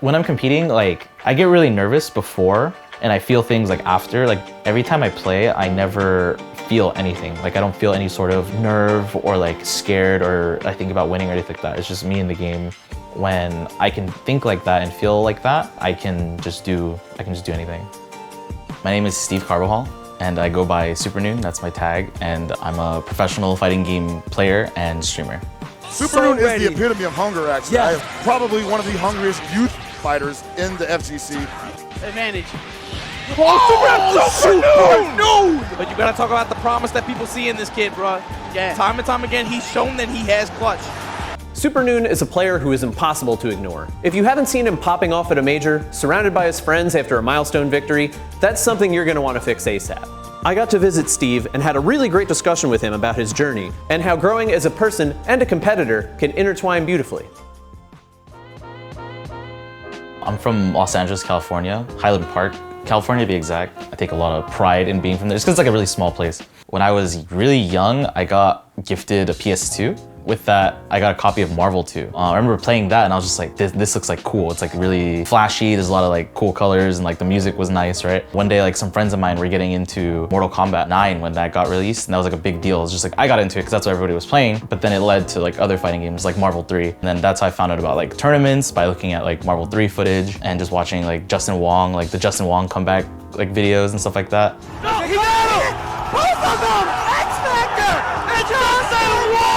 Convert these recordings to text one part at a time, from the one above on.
When I'm competing, like, I get really nervous before and I feel things like after. Like, every time I play, I never feel anything. Like, I don't feel any sort of nerve or like scared or I think about winning or anything like that. It's just me in the game. When I can think like that and feel like that, I can just do anything. My name is Steve Carbajal and I go by Supernoon, that's my tag, and I'm a professional fighting game player and streamer. Supernoon is the epitome of hunger, actually. Yeah. I am probably one of the hungriest youth fighters in the FGC. Advantage. Oh, Supernoon! But you gotta talk about the promise that people see in this kid, bro. Yeah. Time and time again, he's shown that he has clutch. Supernoon is a player who is impossible to ignore. If you haven't seen him popping off at a major, surrounded by his friends after a milestone victory, that's something you're gonna wanna fix ASAP. I got to visit Steve and had a really great discussion with him about his journey and how growing as a person and a competitor can intertwine beautifully. I'm from Los Angeles, California, Highland Park, California to be exact. I take a lot of pride in being from there just because it's like a really small place. When I was really young, I got gifted a PS2. With that, I got a copy of Marvel 2. I remember playing that and I was just like, this looks like cool. It's like really flashy. There's a lot of like cool colors and like the music was nice, right? One day, like some friends of mine were getting into Mortal Kombat 9 when that got released, and that was like a big deal. It was just like, I got into it because that's what everybody was playing, but then it led to like other fighting games like Marvel 3. And then that's how I found out about like tournaments by looking at like Marvel 3 footage and just watching like Justin Wong, like the Justin Wong comeback like videos and stuff like that. No, he got him! Both of them! X-Factor! And Justin Wong!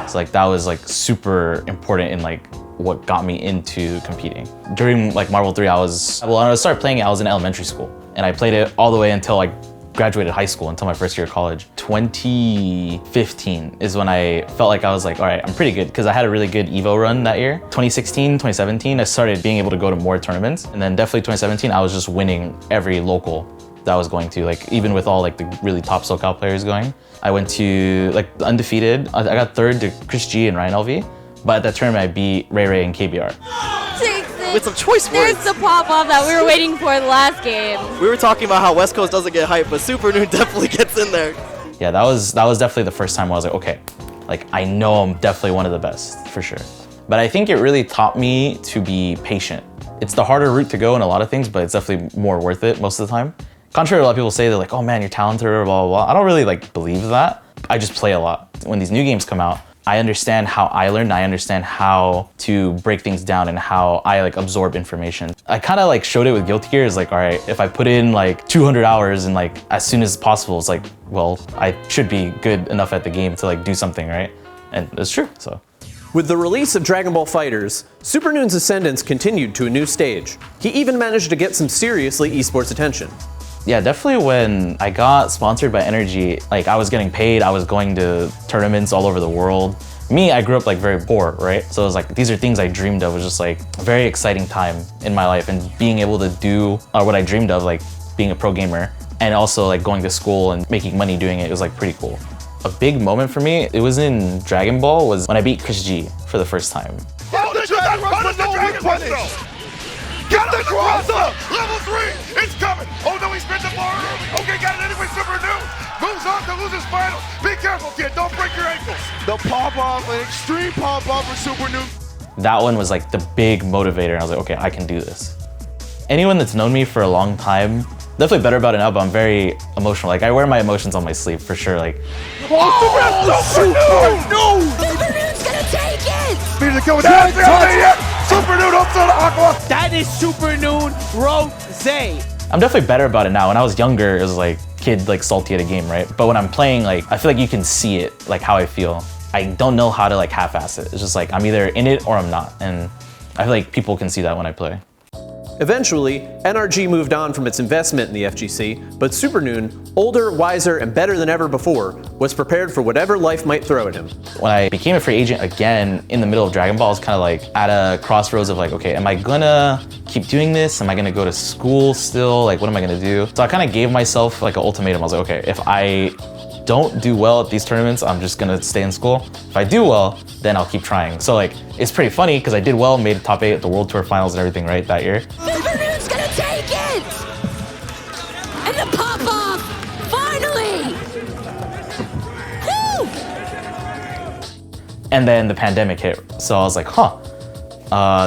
So like that was like super important in like what got me into competing. During like Marvel 3, when I started playing it, I was in elementary school. And I played it all the way until I graduated high school, until my first year of college. 2015 is when I felt like I was like, all right, I'm pretty good, because I had a really good Evo run that year. 2016, 2017, I started being able to go to more tournaments. And then definitely 2017, I was just winning every local that I was going to, like even with all like the really top SoCal players going. I went to like undefeated. I got third to Chris G and Ryan LV, but at that tournament I beat Ray and KBR. With some choice words. There's the pop-off that we were waiting for the last game. We were talking about how West Coast doesn't get hype, but Supernoon definitely gets in there. Yeah, that was definitely the first time I was like, okay, like I know I'm definitely one of the best, for sure. But I think it really taught me to be patient. It's the harder route to go in a lot of things, but it's definitely more worth it most of the time. Contrary to a lot of people say, they're like, oh man, you're talented, or blah, blah, blah. I don't really like believe that. I just play a lot. When these new games come out, I understand how I learn, I understand how to break things down and how I like absorb information. I kind of like showed it with Guilty Gear. It's like, all right, if I put in like 200 hours and like as soon as possible, it's like, well, I should be good enough at the game to like do something, right? And it's true, so. With the release of Dragon Ball FighterZ, Supernoon's Ascendance continued to a new stage. He even managed to get some seriously esports attention. Yeah, definitely when I got sponsored by Energy, like I was getting paid, I was going to tournaments all over the world. Me, I grew up like very poor, right? So it was like, these are things I dreamed of. It was just like a very exciting time in my life, and being able to do what I dreamed of, like being a pro gamer, and also like going to school and making money doing it was like pretty cool. A big moment for me, it was in Dragon Ball, was when I beat Chris G for the first time. Get the Dragon Rush! Get the cross up! Level 3, it's coming! Oh no, he spent the bar early. Okay, got it anyway, Supernoon. Moves on to lose his finals. Be careful, kid, don't break your ankles. The pop-off, an extreme pop-off for Supernoon. That one was like the big motivator, and I was like, okay, I can do this. Anyone that's known me for a long time, definitely better about it now, but I'm very emotional. Like I wear my emotions on my sleeve for sure. Like, Supernoon! Supernoon's gonna take it! Speed to kill with Supernoon up to the Aqua! That is Supernoon Rose. I'm definitely better about it now. When I was younger, it was like kid like salty at a game, right? But when I'm playing, like I feel like you can see it, like how I feel. I don't know how to like half-ass it. It's just like I'm either in it or I'm not, and I feel like people can see that when I play. Eventually, NRG moved on from its investment in the FGC, but Supernoon, older, wiser, and better than ever before, was prepared for whatever life might throw at him. When I became a free agent again in the middle of Dragon Ball, I was kind of like at a crossroads of like, okay, am I gonna keep doing this? Am I gonna go to school still? Like, what am I gonna do? So I kind of gave myself like an ultimatum. I was like, okay, if I don't do well at these tournaments, I'm just gonna stay in school. If I do well, then I'll keep trying. So like, it's pretty funny because I did well, made top 8 at the World Tour Finals and everything, right, that year. Supernoon's gonna take it! And the pop-off! Finally! Woo! And then the pandemic hit. So I was like, huh,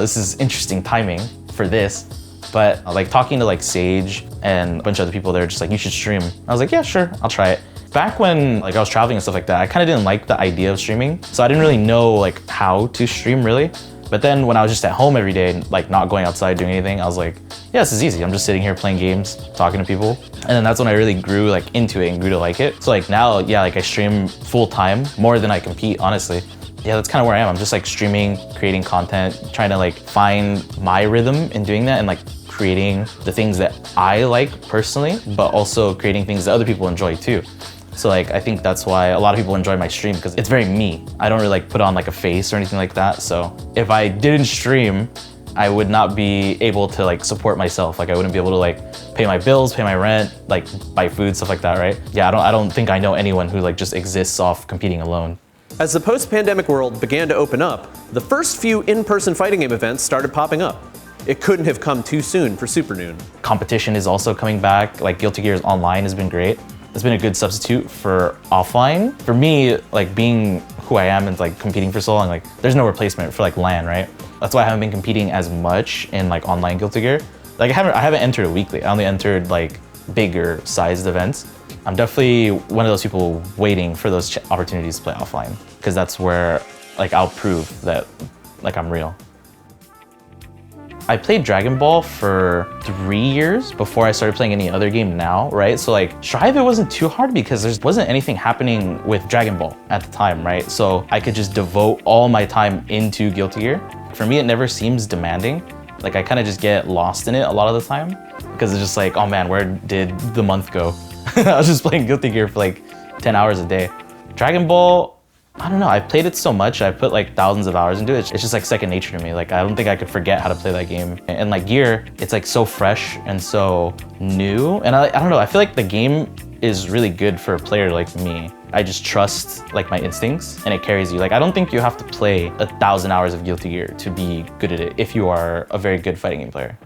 This is interesting timing for this, but like talking to like Sage and a bunch of other people, they're just like, you should stream. I was like, yeah, sure, I'll try it. Back when like I was traveling and stuff like that, I kind of didn't like the idea of streaming. So I didn't really know like how to stream really. But then when I was just at home every day, like not going outside doing anything, I was like, yeah, this is easy. I'm just sitting here playing games, talking to people. And then that's when I really grew like into it and grew to like it. So like now, yeah, like I stream full time, more than I compete, honestly. Yeah, that's kind of where I am. I'm just like streaming, creating content, trying to like find my rhythm in doing that and like creating the things that I like personally, but also creating things that other people enjoy too. So like, I think that's why a lot of people enjoy my stream because it's very me. I don't really like put on like a face or anything like that. So if I didn't stream, I would not be able to like support myself. Like I wouldn't be able to like pay my bills, pay my rent, like buy food, stuff like that, right? Yeah, I don't think I know anyone who like just exists off competing alone. As the post-pandemic world began to open up, the first few in-person fighting game events started popping up. It couldn't have come too soon for Supernoon. Competition is also coming back. Like Guilty Gear's online has been great. It's been a good substitute for offline. For me, like being who I am and like competing for so long, like there's no replacement for like LAN, right? That's why I haven't been competing as much in like online Guilty Gear. Like I haven't entered a weekly. I only entered like bigger sized events. I'm definitely one of those people waiting for those opportunities to play offline because that's where like I'll prove that like I'm real. I played Dragon Ball for 3 years before I started playing any other game now, right? So like Strive, it wasn't too hard because there wasn't anything happening with Dragon Ball at the time, right? So I could just devote all my time into Guilty Gear. For me, it never seems demanding. Like I kind of just get lost in it a lot of the time because it's just like, oh man, where did the month go? I was just playing Guilty Gear for like 10 hours a day. Dragon Ball, I don't know, I've played it so much, I put like thousands of hours into it. It's just like second nature to me. Like I don't think I could forget how to play that game. And like Gear, it's like so fresh and so new. And I don't know, I feel like the game is really good for a player like me. I just trust like my instincts and it carries you. Like I don't think you have to play 1,000 hours of Guilty Gear to be good at it if you are a very good fighting game player.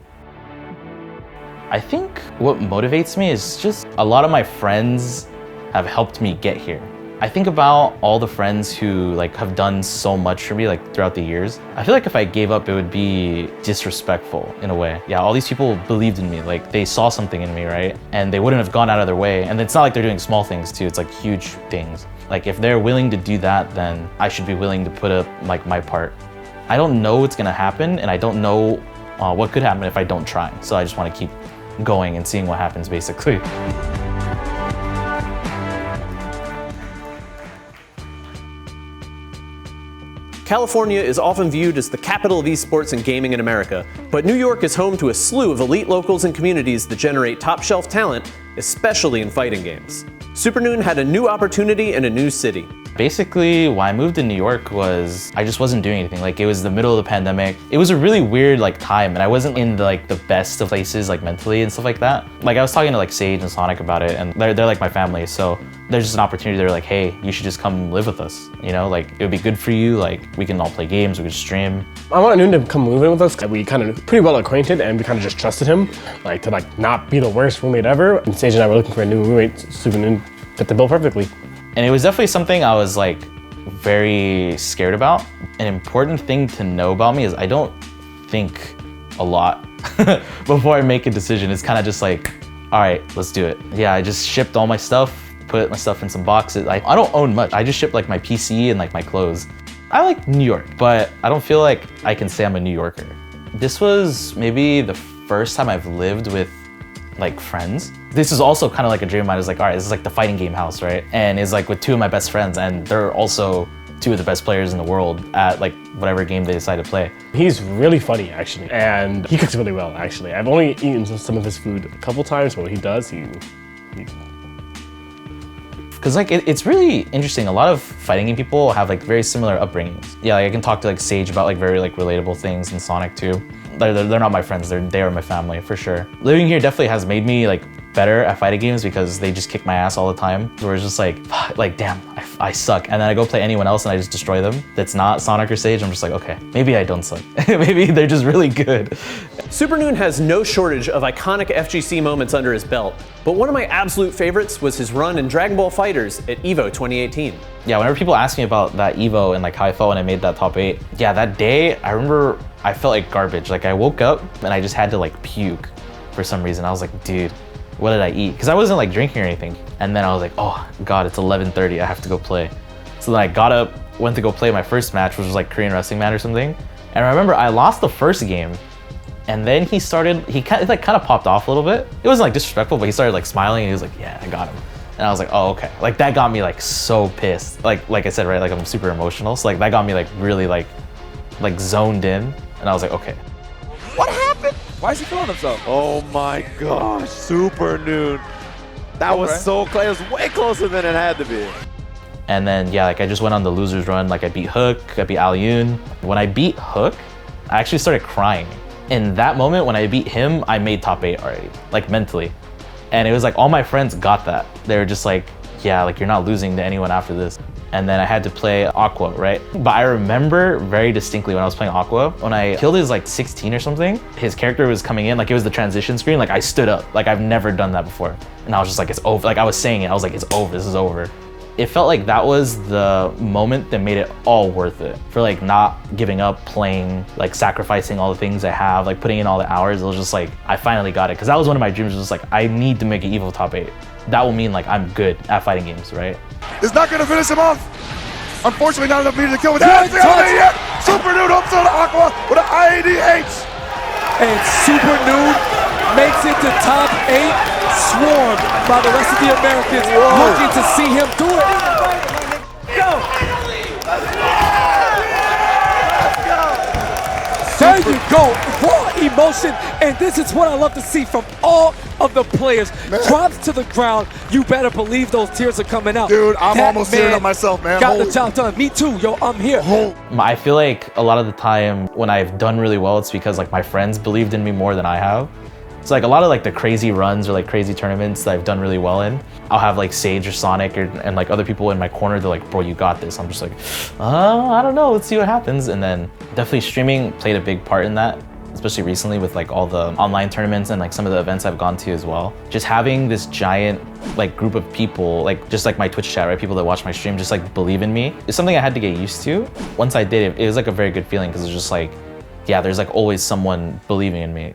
I think what motivates me is just a lot of my friends have helped me get here. I think about all the friends who like have done so much for me like throughout the years. I feel like if I gave up, it would be disrespectful in a way. Yeah, all these people believed in me, like they saw something in me, right? And they wouldn't have gone out of their way. And it's not like they're doing small things too, it's like huge things. Like if they're willing to do that, then I should be willing to put up like my part. I don't know what's gonna happen and I don't know what could happen if I don't try. So I just wanna keep going and seeing what happens basically. California is often viewed as the capital of esports and gaming in America, but New York is home to a slew of elite locals and communities that generate top-shelf talent, especially in fighting games. Supernoon had a new opportunity in a new city. Basically, why I moved to New York was I just wasn't doing anything. Like it was the middle of the pandemic. It was a really weird like time and I wasn't in the best of places like mentally and stuff like that. Like I was talking to like Sage and Sonic about it and they're like my family. So there's just an opportunity. They're like, hey, you should just come live with us. You know, like it would be good for you. Like we can all play games, we could stream. I wanted Noon to come live in with us. We kind of pretty well acquainted and we kind of just trusted him, like to like not be the worst roommate ever. And Sage and I were looking for a new roommate. Supernoon fit the bill perfectly. And it was definitely something I was like very scared about. An important thing to know about me is I don't think a lot before I make a decision. It's kind of just like, all right, let's do it. Yeah, I just shipped all my stuff, put my stuff in some boxes. I don't own much. I just shipped like my PC and like my clothes. I like New York, but I don't feel like I can say I'm a New Yorker. This was maybe the first time I've lived with like friends. This is also kind of like a dream of mine. It's like, all right, this is like the fighting game house, right? And it's like with two of my best friends and they're also two of the best players in the world at like whatever game they decide to play. He's really funny actually, and he cooks really well actually. I've only eaten some of his food a couple times, but when he does, Cause like it's really interesting. A lot of fighting game people have like very similar upbringings. Yeah, like I can talk to like Sage about like very like relatable things and Sonic too. They're not my friends, they are my family for sure. Living here definitely has made me like better at fighting games because they just kick my ass all the time. Where it's just like damn, I suck. And then I go play anyone else and I just destroy them. That's not Sonic or Sage. I'm just like, okay, maybe I don't suck. Maybe they're just really good. Supernoon has no shortage of iconic FGC moments under his belt, but one of my absolute favorites was his run in Dragon Ball FighterZ at EVO 2018. Yeah, whenever people ask me about that EVO and like how I felt when I made that top 8, yeah, that day I remember I felt like garbage. Like I woke up and I just had to like puke for some reason. I was like, dude, what did I eat? Because I wasn't like drinking or anything. And then I was like, oh God, it's 11:30, I have to go play. So then I got up, went to go play my first match, which was like Korean wrestling match or something. And I remember I lost the first game. And then he kind of popped off a little bit. It wasn't like disrespectful, but he started like smiling and he was like, yeah, I got him. And I was like, oh, okay. Like that got me like so pissed. Like I said, right, like I'm super emotional. So like that got me like really like zoned in. And I was like, okay. What happened? Why is he feeling himself? Oh my gosh, Supernoon. That was so close. It was way closer than it had to be. And then yeah, like I just went on the losers run. Like I beat Hook, I beat Alyun. When I beat Hook, I actually started crying. In that moment when I beat him, I made top 8 already, like mentally. And it was like all my friends got that. They were just like, yeah, like you're not losing to anyone after this. And then I had to play Aqua, right? But I remember very distinctly when I was playing Aqua, when I killed his like 16 or something, his character was coming in, like it was the transition screen, like I stood up. Like I've never done that before. And I was just like, it's over. Like I was saying it, I was like, it's over, this is over. It felt like that was the moment that made it all worth it. For like not giving up, playing, like sacrificing all the things I have, like putting in all the hours. It was just like, I finally got it. Cause that was one of my dreams, was just like, I need to make an EVO top 8. That will mean like I'm good at fighting games, right? It's not gonna finish him off. Unfortunately, not enough meter to kill with that. Supernoon hooks on Aqua with an IADH. And Supernoon makes it to top 8, swarmed by the rest of the Americans looking to see him do it. Go! There you go, raw emotion, and this is what I love to see from all of the players. Drops to the ground, you better believe those tears are coming out. Dude, I'm almost tearing up myself, man. Got the job done. Me too, yo, I'm here. I feel like a lot of the time when I've done really well, it's because like my friends believed in me more than I have. It's like a lot of like the crazy runs or like crazy tournaments that I've done really well in. I'll have like Sage or Sonic and like other people in my corner, they're like, bro, you got this. I'm just like, I don't know, let's see what happens. And then definitely streaming played a big part in that, especially recently with like all the online tournaments and like some of the events I've gone to as well. Just having this giant like group of people, like just like my Twitch chat, right? People that watch my stream just like believe in me. It's something I had to get used to. Once I did it, it was like a very good feeling because it's just like, yeah, there's like always someone believing in me.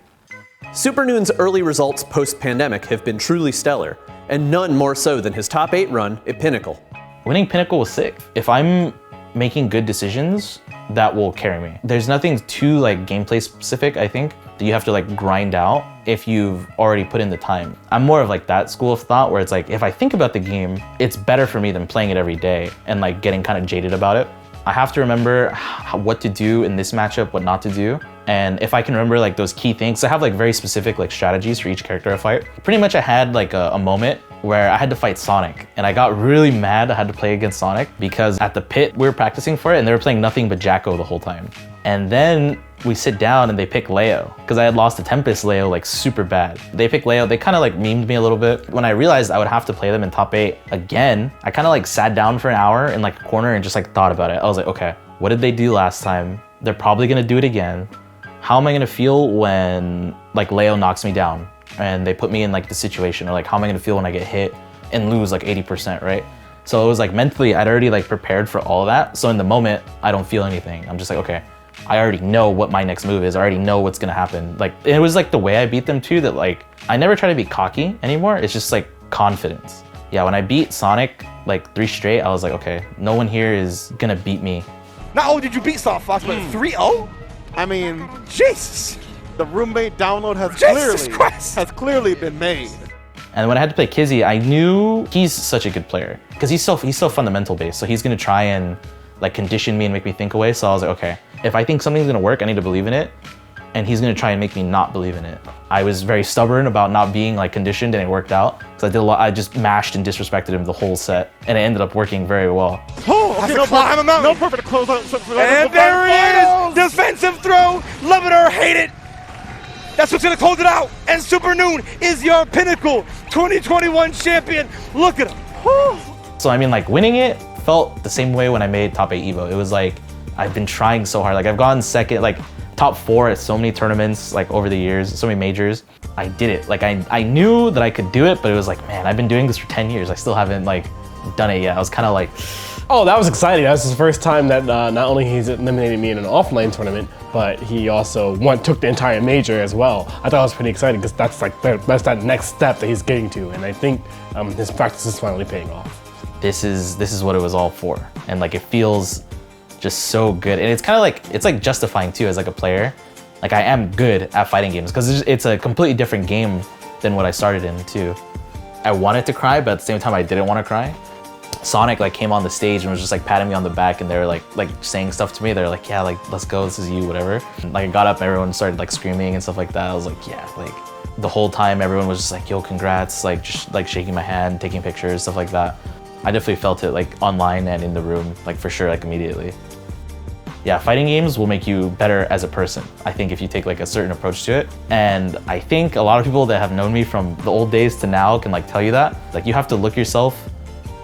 Supernoon's early results post-pandemic have been truly stellar, and none more so than his top 8 run at Pinnacle. Winning Pinnacle was sick. If I'm making good decisions, that will carry me. There's nothing too like gameplay specific, I think, that you have to like grind out if you've already put in the time. I'm more of like that school of thought where it's like, if I think about the game, it's better for me than playing it every day and like getting kind of jaded about it. I have to remember what to do in this matchup, what not to do. And if I can remember like those key things, I have like very specific like strategies for each character I fight. Pretty much I had like a moment where I had to fight Sonic and I got really mad I had to play against Sonic because at the pit we were practicing for it and they were playing nothing but Jacko the whole time. And then we sit down and they pick Leo because I had lost to Tempest Leo like super bad. They picked Leo, they kind of like memed me a little bit. When I realized I would have to play them in top 8 again, I kind of like sat down for an hour in like a corner and just like thought about it. I was like, okay, what did they do last time? They're probably gonna do it again. How am I gonna feel when like Leo knocks me down and they put me in like the situation, or like how am I gonna feel when I get hit and lose like 80%, right? So it was like mentally, I'd already like prepared for all of that. So in the moment, I don't feel anything. I'm just like, okay, I already know what my next move is. I already know what's gonna happen. Like it was like the way I beat them too, that like, I never try to be cocky anymore. It's just like confidence. Yeah, when I beat Sonic like 3 straight, I was like, okay, no one here is gonna beat me. Not only did you beat Soft Fox, but 3-0? I mean, Jesus. The roommate download has clearly been made. And when I had to play Kizzy, I knew he's such a good player because he's so fundamental based. So he's gonna try and like condition me and make me think away. So I was like, okay, if I think something's gonna work, I need to believe in it. And he's gonna try and make me not believe in it. I was very stubborn about not being like conditioned, and it worked out. So I did a lot. I just mashed and disrespected him the whole set, and it ended up working very well. Oh, okay, no perfect close out. And there he is! Defensive throw, love it or hate it. That's what's gonna close it out. And Supernoon is your Pinnacle 2021 champion. Look at him. Whew. So I mean, like, winning it felt the same way when I made top 8 Evo. It was like, I've been trying so hard. Like, I've gotten second, like top 4 at so many tournaments, like over the years, so many majors. I did it. Like, I knew that I could do it, but it was like, man, I've been doing this for 10 years. I still haven't like done it yet. I was kind of like, oh, that was exciting. That was his first time that not only he's eliminated me in an offline tournament, but he also took the entire major as well. I thought it was pretty exciting because that's like that's that next step that he's getting to, and I think his practice is finally paying off. This is what it was all for, and like it feels just so good, and it's kind of like it's like justifying too as like a player. Like, I am good at fighting games because it's a completely different game than what I started in too. I wanted to cry, but at the same time I didn't want to cry. Sonic like came on the stage and was just like patting me on the back, and they were like saying stuff to me. They're like, yeah, like, let's go, this is you, whatever. And, like, I got up and everyone started like screaming and stuff like that. I was like, yeah, like the whole time everyone was just like, yo, congrats, like just like shaking my hand, taking pictures, stuff like that. I definitely felt it like online and in the room, like for sure, like immediately. Yeah, fighting games will make you better as a person, I think, if you take like a certain approach to it. And I think a lot of people that have known me from the old days to now can like tell you that. Like, you have to look yourself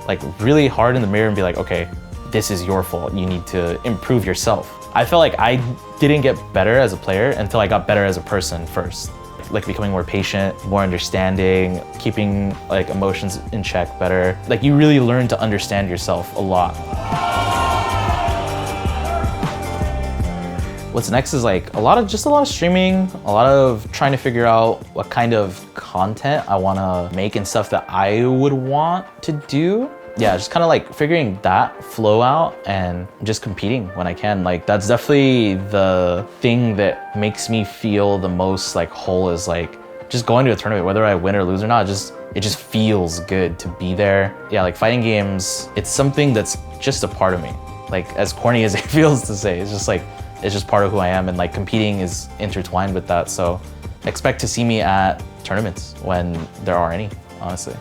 like really hard in the mirror and be like, okay, this is your fault. You need to improve yourself. I felt like I didn't get better as a player until I got better as a person first. Like becoming more patient, more understanding, keeping like emotions in check better. Like, you really learn to understand yourself a lot. What's next is like a lot of streaming, a lot of trying to figure out what kind of content I want to make and stuff that I would want to do. Yeah, just kind of like figuring that flow out and just competing when I can. Like, that's definitely the thing that makes me feel the most like whole, is like just going to a tournament, whether I win or lose or not, it just feels good to be there. Yeah, like fighting games, it's something that's just a part of me. Like, as corny as it feels to say, it's just like, it's just part of who I am, and like competing is intertwined with that. So expect to see me at tournaments when there are any, honestly.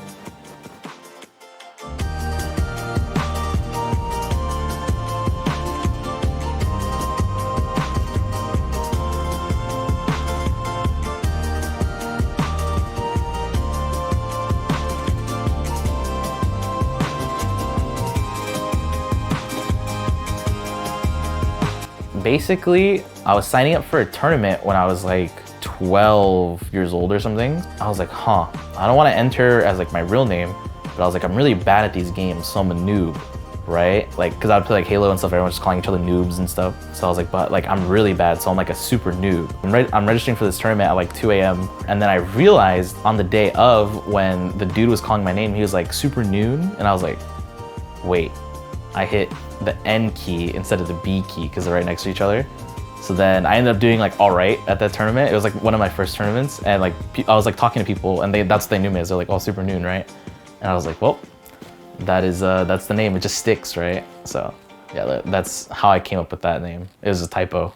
Basically, I was signing up for a tournament when I was like 12 years old or something. I was like, huh, I don't want to enter as like my real name, but I was like, I'm really bad at these games, so I'm a noob, right? Like, because I would play like Halo and stuff, everyone's just calling each other noobs and stuff. So I was like, but like, I'm really bad, so I'm like a super noob. I'm registering for this tournament at like 2 a.m. And then I realized on the day of, when the dude was calling my name, he was like, Supernoon, and I was like, wait, I hit the N key instead of the B key because they're right next to each other. So then I ended up doing like all right at that tournament. It was like one of my first tournaments, and like I was like talking to people, and that's what they knew me as. They're like, oh, Supernoon, right? And I was like, well, that's the name. It just sticks, right? So yeah, that's how I came up with that name. It was a typo.